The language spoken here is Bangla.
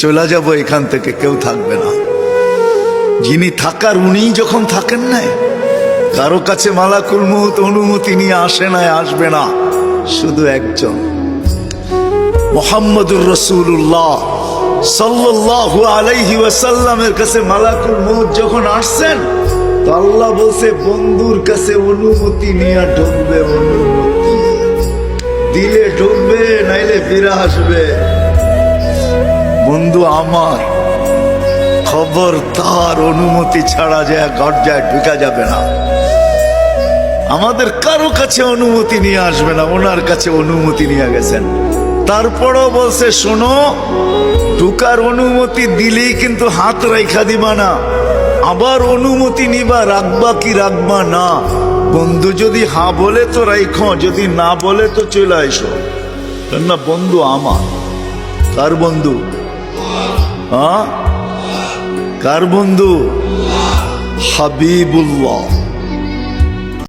চলে যাব এখান থেকে, কেউ থাকবে না। যিনি থাকার উনিই যখন থাকেন নাই, কারো কাছে মালাকুল মউত অনুমতি নিয়ে আসে নাই, আসবে না। শুধু একজন মুহাম্মদুর রাসূলুল্লাহ সাল্লাল্লাহু আলাইহি ওয়াসাল্লামের কাছে মালাকুল মউত যখন আসছেন, তো আল্লাহ বলছে বন্ধুর কাছে অনুমতি নিয়ে ঢুকবে। অনুমতি দিলে ঢুকবে, নাইলে ফিরে আসবে। বন্ধু আমার, খবর তার অনুমতি ছাড়া যায় গর্জায় ঢুকা যাবে না। আমাদের কারো কাছে অনুমতি নিয়ে আসবে না, ওনার কাছে অনুমতি নিয়ে গেছেন। তারপরও বলছে শোনো, ঢুকার অনুমতি দিলেই কিন্তু হাত রাইখা দিবা না, আবার অনুমতি নিবা, রাখবা কি রাখবা না। বন্ধু যদি হ্যাঁ বলে তো রাইখো, যদি না বলে তো চলে আইসো। না বন্ধু আমার। কার বন্ধু? হ্যাঁ, কার বন্ধু? হাবিবুল্লাহ।